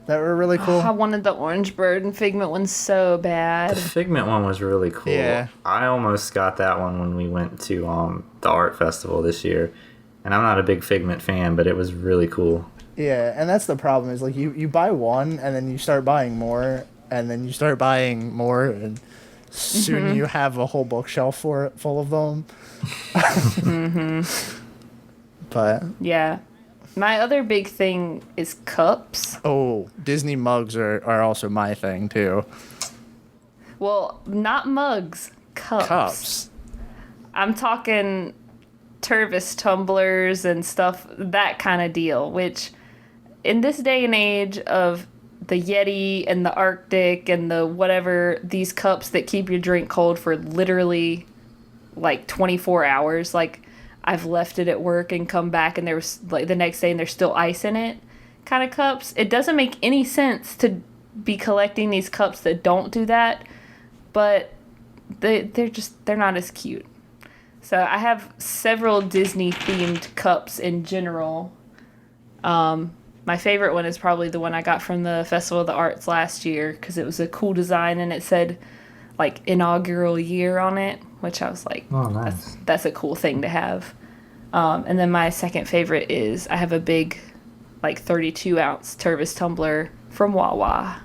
that were really cool. I wanted the Orange Bird and Figment one so bad. The Figment one was really cool. Yeah. I almost got that one when we went to the art festival this year. And I'm not a big Figment fan, but it was really cool. Yeah, and that's the problem is like you buy one and then you start buying more, and then you start buying more, and soon you have a whole bookshelf full of them. But Yeah. My other big thing is cups. oh, Disney mugs are also my thing too. Well, not mugs, cups. Cups. I'm talking Tervis tumblers and stuff, that kind of deal, which in this day and age of the Yeti and the Arctic and the whatever, these cups that keep your drink cold for literally like 24 hours, like I've left it at work and come back and there was like the next day and there's still ice in it kind of cups. It doesn't make any sense to be collecting these cups that don't do that, but they're not as cute. So I have several Disney themed cups in general. My favorite one is probably the one I got from the Festival of the Arts last year because it was a cool design and it said like inaugural year on it, which I was like, Oh, nice. that's a cool thing to have. And then my second favorite is I have a big like 32 ounce Tervis tumbler from Wawa.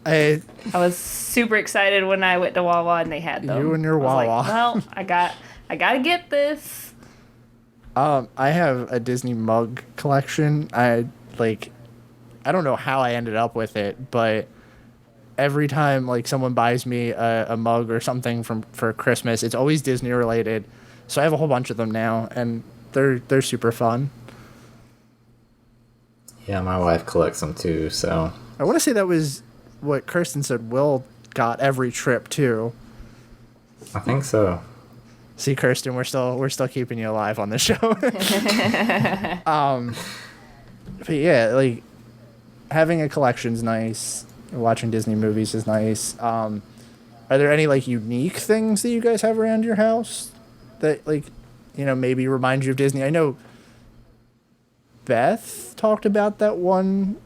I was super excited when I went to Wawa and they had them. You and your I was Wawa. like, well, I gotta get this. I have a Disney mug collection. I don't know how I ended up with it, but every time like someone buys me a mug or something for Christmas, it's always Disney related. So I have a whole bunch of them now, and they're super fun. Yeah, my wife collects them too, so. I want to say that was what Kirsten said Will got every trip too. I think so. See, Kirsten, we're still keeping you alive on the show. But yeah, like having a collection's nice. Watching Disney movies is nice. Are there any like unique things that you guys have around your house that like, maybe remind you of Disney? I know Beth talked about that one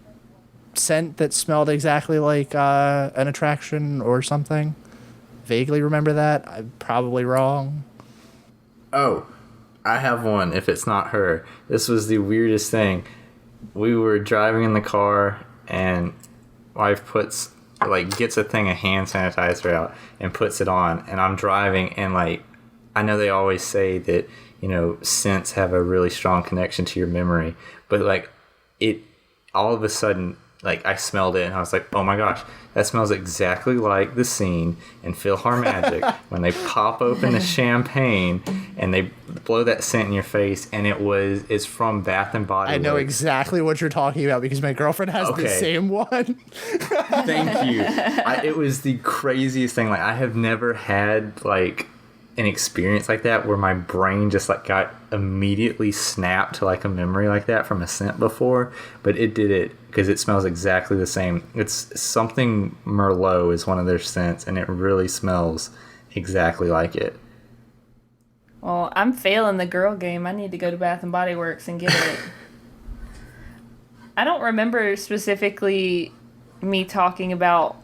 scent that smelled exactly like an attraction or something. Vaguely remember that. I'm probably wrong. Oh, I have one if it's not her. This was the weirdest thing. We were driving in the car and wife gets a thing of hand sanitizer out and puts it on, and I'm driving and like I know they always say that, scents have a really strong connection to your memory, but like it all of a sudden like I smelled it and I was like, oh my gosh, that smells exactly like the scene in PhilharMagic when they pop open the champagne and they blow that scent in your face, and it's from Bath and Body Works. I know exactly what you're talking about because my girlfriend has the same one. Thank you. It was the craziest thing. Like I have never had like an experience like that where my brain just like got immediately snapped to like a memory like that from a scent before, but it did it because it smells exactly the same. It's something Merlot is one of their scents, and it really smells exactly like it. Well, I'm failing the girl game. I need to go to Bath and Body Works and get it. I don't remember specifically me talking about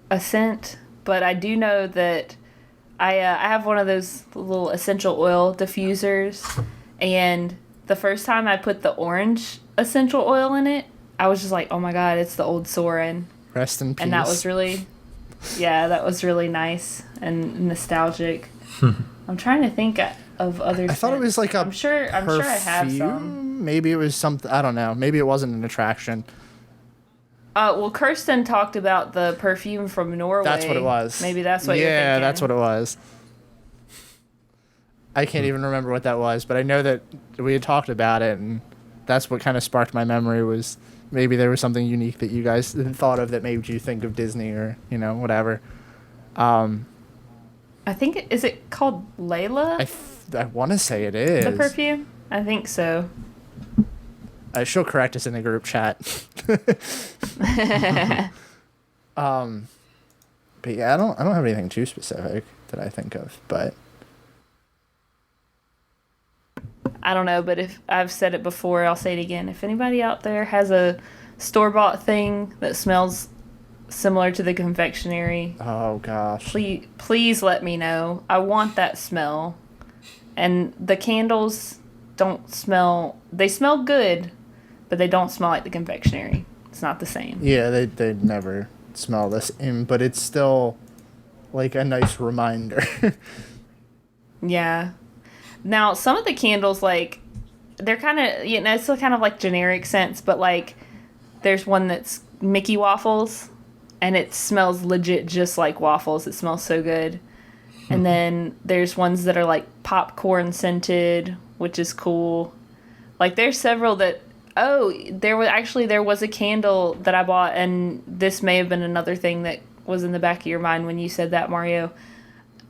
a scent, but I do know that I have one of those little essential oil diffusers, and the first time I put the orange essential oil in it, I was just like, oh my god, it's the Old Soren. Rest in peace. And that was really nice and nostalgic. I'm trying to think of other I thought it was like a I'm sure I have some. perfume? Maybe it was something, I don't know. Maybe it wasn't an attraction. Well, Kirsten talked about the perfume from Norway. That's what it was. Maybe that's what you're thinking. Yeah, that's what it was. I can't even remember what that was, but I know that we had talked about it, and that's what kind of sparked my memory was maybe there was something unique that you guys thought of that made you think of Disney or, whatever. I think, is it called Layla? I want to say it is. The perfume? I think so. She'll correct us in the group chat. But yeah, I don't have anything too specific that I think of, but I don't know, but if I've said it before, I'll say it again. If anybody out there has a store-bought thing that smells similar to the confectionery, oh gosh, please let me know. I want that smell. And the candles don't smell, they smell good, but they don't smell like the confectionery. It's not the same. Yeah, they never smell the same, but it's still like a nice reminder. Yeah. Now, some of the candles, like, they're kind of, it's still kind of like generic scents, but like, there's one that's Mickey waffles, and it smells legit just like waffles. It smells so good. And then there's ones that are like popcorn scented, which is cool. Like, there's several that, there was a candle that I bought, and this may have been another thing that was in the back of your mind when you said that, Mario.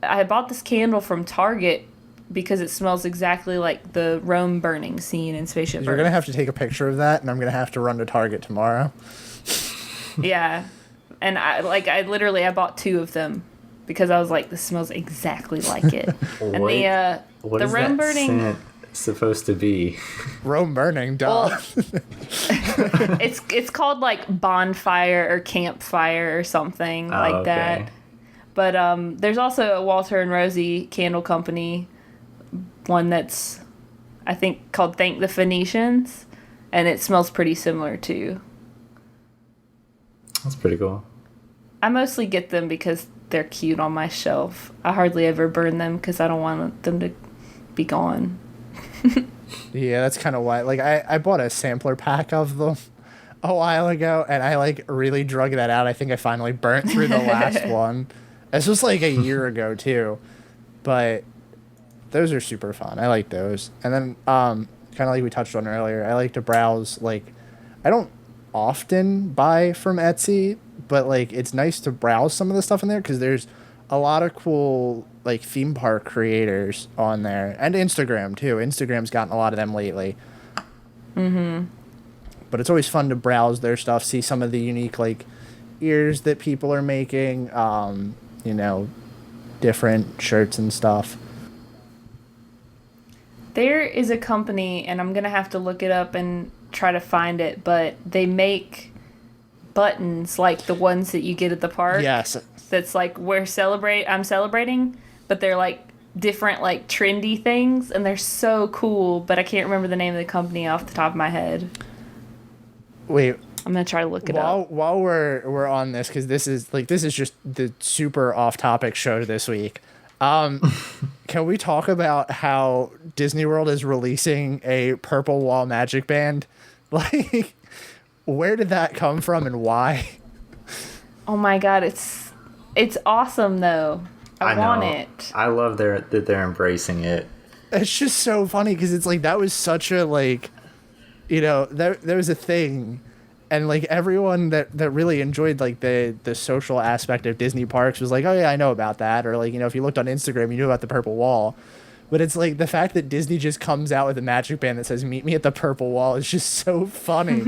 I bought this candle from Target because it smells exactly like the Rome burning scene in Spaceship Earth. You're gonna have to take a picture of that, and I'm gonna have to run to Target tomorrow. Yeah, and I bought 2 of them because I was like, this smells exactly like it. And what the is Rome that burning scent supposed to be? Rome burning, duh. Well, it's called like bonfire or campfire or something like that. But there's also a Walter and Rosie candle company, one that's, I think, called Thank the Phoenicians, and it smells pretty similar too. That's pretty cool. I mostly get them because they're cute on my shelf. I hardly ever burn them because I don't want them to be gone. Yeah, that's kind of why. Like, I bought a sampler pack of them a while ago, and I like really drug that out. I think I finally burnt through the last one. This was like a year ago too, but those are super fun. I like those. And then kind of like we touched on earlier, I like to browse. Like, I don't often buy from Etsy, but like it's nice to browse some of the stuff in there because there's a lot of cool like theme park creators on there, and Instagram too. Instagram's gotten a lot of them lately. But it's always fun to browse their stuff, see some of the unique like ears that people are making, different shirts and stuff. There is a company, and I'm gonna have to look it up and try to find it, but they make buttons like the ones that you get at the park. Yes. That's like I'm celebrating, but they're like different like trendy things, and they're so cool, but I can't remember the name of the company off the top of my head. Wait, I'm gonna try to look it up. While we're on this, because this is just the super off-topic show this week. Can we talk about how Disney World is releasing a purple wall magic band? Like, where did that come from and why? Oh my god, it's awesome though. I want it. I love that they're embracing it. It's just so funny because it's like that was such a like, there was a thing, and like everyone that really enjoyed like the social aspect of Disney parks was like, oh yeah, I know about that, or like if you looked on Instagram, you knew about the purple wall. But it's like the fact that Disney just comes out with a magic band that says "Meet me at the purple wall" is just so funny.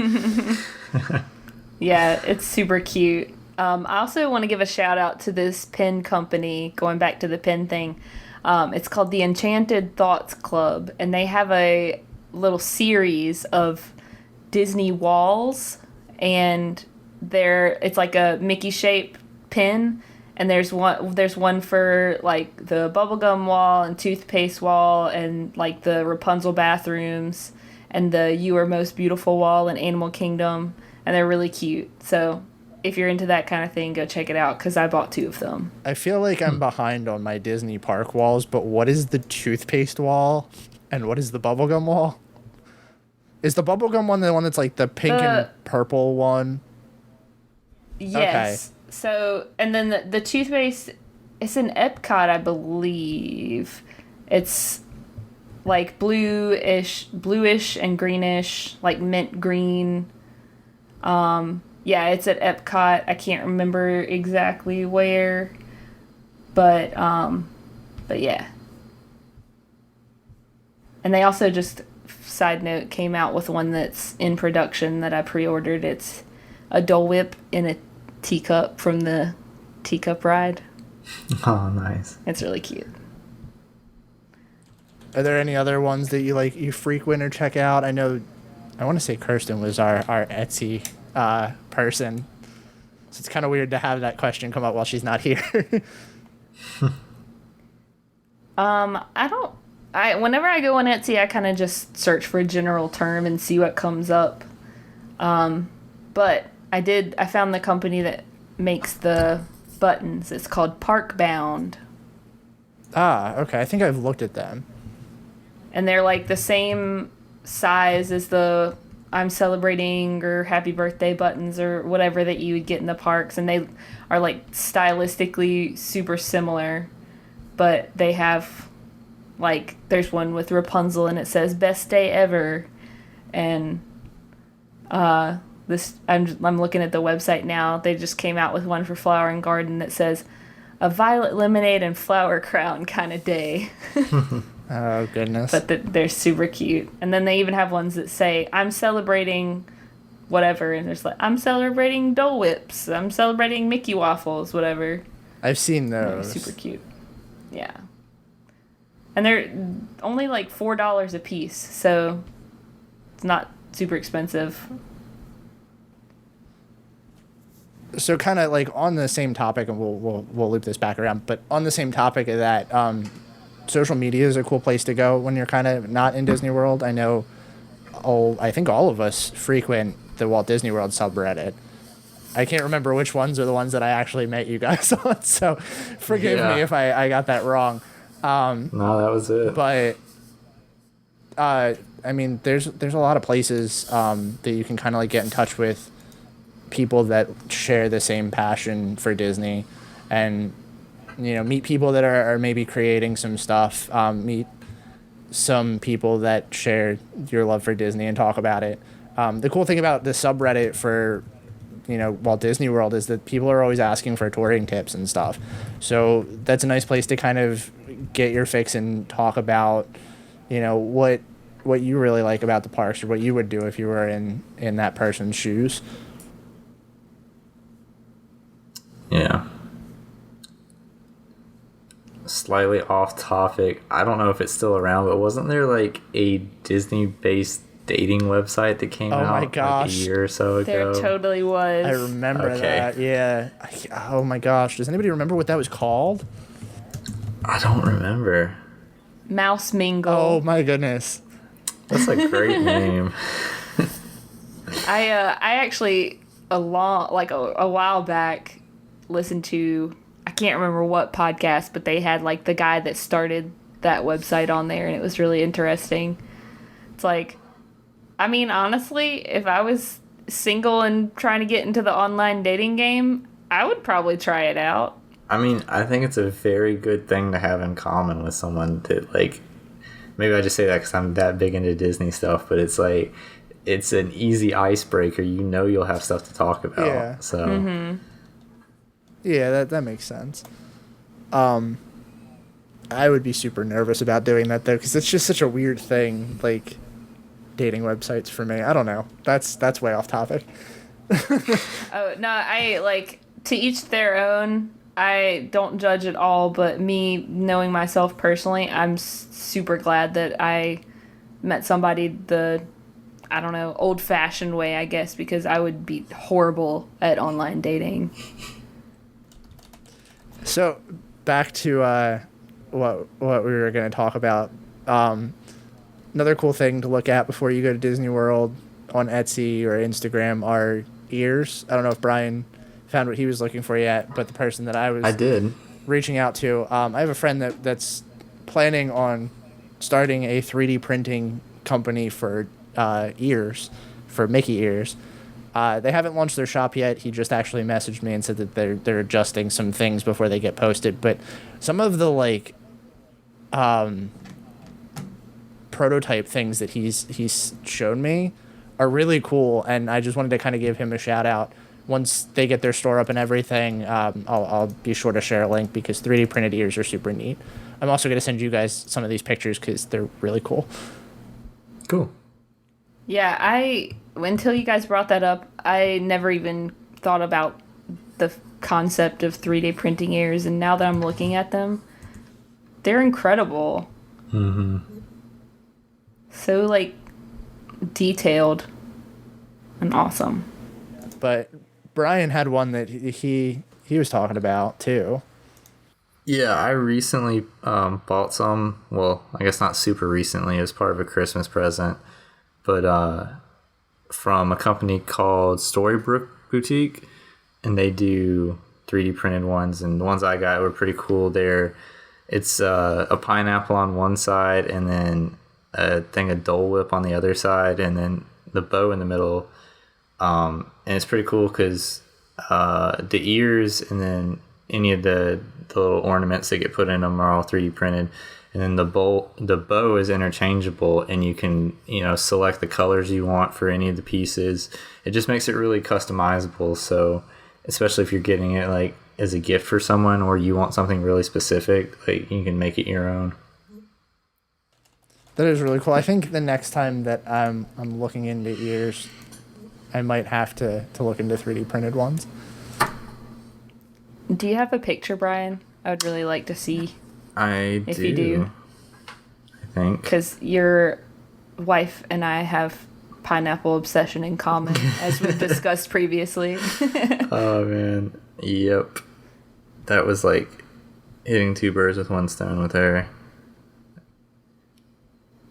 Yeah, it's super cute. I also want to give a shout out to this pen company, going back to the pen thing. It's called the Enchanted Thoughts Club, and they have a little series of Disney walls, and it's like a Mickey shaped pen, and there's one for like the bubblegum wall and toothpaste wall and like the Rapunzel bathrooms and the You Are Most Beautiful wall and Animal Kingdom, and they're really cute. So if you're into that kind of thing, go check it out because I bought 2 of them. I feel like I'm behind on my Disney park walls, but what is the toothpaste wall and what is the bubblegum wall? Is the bubblegum one the one that's like the pink and purple one? Yes. Okay. So, and then the toothpaste, it's in EPCOT, I believe. It's like bluish and greenish, like mint green. Yeah, it's at EPCOT. I can't remember exactly where, but yeah. And they also just, side note, came out with one that's in production that I pre-ordered. It's a Dole Whip in a teacup from the teacup ride. Oh, nice. It's really cute. Are there any other ones that you frequent or check out? I know, I want to say Kirsten was our Etsy person, so it's kind of weird to have that question come up while she's not here. Whenever I go on Etsy, I kind of just search for a general term and see what comes up. But I found the company that makes the buttons. It's called Parkbound. Ah, okay. I think I've looked at them. And they're like the same size as the I'm celebrating or happy birthday buttons or whatever that you would get in the parks. And they are like stylistically super similar. But they have like, there's one with Rapunzel and it says best day ever. And this I'm looking at the website now. They just came out with one for Flower and Garden that says a violet lemonade and flower crown kind of day. Oh, goodness. But they're super cute. And then they even have ones that say, I'm celebrating whatever. And there's like, I'm celebrating Dole Whips. I'm celebrating Mickey Waffles, whatever. I've seen those. They're super cute. Yeah. And they're only like $4 a piece. So it's not super expensive. So kind of like on the same topic, and we'll loop this back around, but on the same topic of that, social media is a cool place to go when you're kind of not in Disney World. I know I think all of us frequent the Walt Disney World subreddit. I can't remember which ones are the ones that I actually met you guys on, so forgive me if I got that wrong. No, that was it. But I mean, there's a lot of places that you can kind of like get in touch with people that share the same passion for Disney, and meet people that are maybe creating some stuff, meet some people that share your love for Disney and talk about it. The cool thing about the subreddit for Walt Disney World is that people are always asking for touring tips and stuff, so that's a nice place to kind of get your fix and talk about what you really like about the parks, or what you would do if you were in that person's shoes. Yeah. Slightly off topic. I don't know if it's still around, but wasn't there like a Disney-based dating website that came out my gosh. like a year or so ago? There totally was. I remember that. Yeah. Oh my gosh. Does anybody remember what that was called? I don't remember. Mouse Mingle. Oh my goodness. That's a great name. I actually a while back listened to, I can't remember what podcast, but they had like the guy that started that website on there, and it was really interesting. It's like, I mean, honestly, if I was single and trying to get into the online dating game, I would probably try it out. I mean, I think it's a very good thing to have in common with someone that, like, maybe I just say that because I'm that big into Disney stuff, but it's like, it's an easy icebreaker. You'll have stuff to talk about. Yeah. So. Mm-hmm. Yeah, that makes sense. I would be super nervous about doing that though, because it's just such a weird thing, like dating websites for me. I don't know. That's way off topic. Oh no, I like, to each their own. I don't judge at all, but me knowing myself personally, I'm super glad that I met somebody the, I don't know, old-fashioned way, I guess, because I would be horrible at online dating. So back to what we were going to talk about. Another cool thing to look at before you go to Disney World on Etsy or Instagram are ears. I don't know if Brian found what he was looking for yet, but the person that I did reaching out to, I have a friend that's planning on starting a 3D printing company for ears, for Mickey ears. They haven't launched their shop yet. He just actually messaged me and said that they're adjusting some things before they get posted. But some of the like prototype things that he's shown me are really cool, and I just wanted to kind of give him a shout out. Once they get their store up and everything, I'll be sure to share a link, because 3D printed ears are super neat. I'm also going to send you guys some of these pictures because they're really cool. Cool. Yeah, until you guys brought that up, I never even thought about the concept of 3D printing ears, and now that I'm looking at them, they're incredible. Mm-hmm. So, like, detailed and awesome. But Brian had one that he was talking about, too. Yeah, I recently bought some. Well, I guess not super recently, as part of a Christmas present. But from a company called Storybrooke Boutique, and they do 3D printed ones. And the ones I got were pretty cool. It's a pineapple on one side, and then a thing of Dole Whip on the other side, and then the bow in the middle. And it's pretty cool because the ears and then any of the little ornaments that get put in them are all 3D printed. And then the bow is interchangeable, and you can, select the colors you want for any of the pieces. It just makes it really customizable. So especially if you're getting it like as a gift for someone, or you want something really specific, like you can make it your own. That is really cool. I think the next time that I'm looking into ears, I might have to look into 3D printed ones. Do you have a picture, Brian? I would really like to see. If you do. I think. Because your wife and I have pineapple obsession in common, as we've discussed previously. Oh, man. Yep. That was like hitting two birds with one stone with her.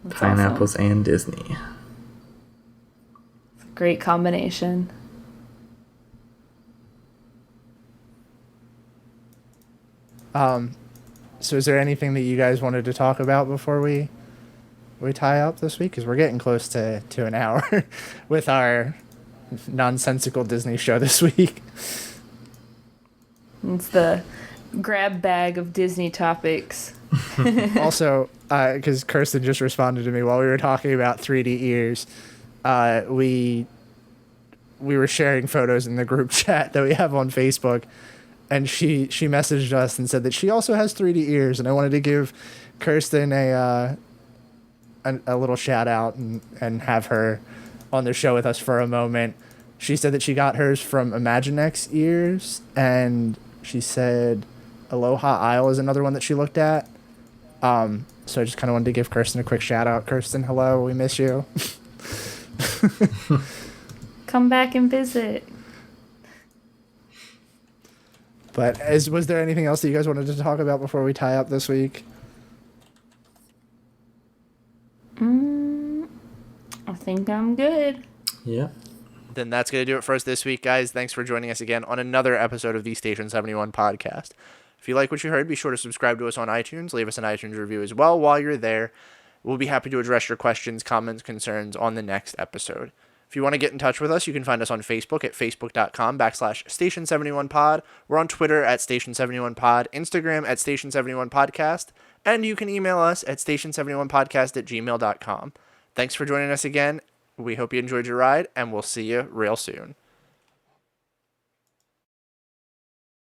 That's Pineapples awesome. and Disney. Great combination. So is there anything that you guys wanted to talk about before we tie up this week? Because we're getting close to an hour with our nonsensical Disney show this week. It's the grab bag of Disney topics. Also, because Kirsten just responded to me while we were talking about 3D ears, we were sharing photos in the group chat that we have on Facebook, and she messaged us and said that she also has 3D ears, and I wanted to give Kirsten a little shout out and have her on the show with us for a moment. She said that she got hers from Imaginext ears, and she said Aloha Isle is another one that she looked at. So I just kind of wanted to give Kirsten a quick shout out. Kirsten, hello, we miss you. Come back and visit. But was there anything else that you guys wanted to talk about before we tie up this week? I think I'm good. Yeah. Then that's going to do it for us this week, guys. Thanks for joining us again on another episode of the Station 71 podcast. If you like what you heard, be sure to subscribe to us on iTunes. Leave us an iTunes review as well while you're there. We'll be happy to address your questions, comments, concerns on the next episode. If you want to get in touch with us, you can find us on Facebook at facebook.com/Station71pod. We're on Twitter at Station71pod, Instagram at Station71podcast, and you can email us at Station71podcast@gmail.com. Thanks for joining us again. We hope you enjoyed your ride, and we'll see you real soon.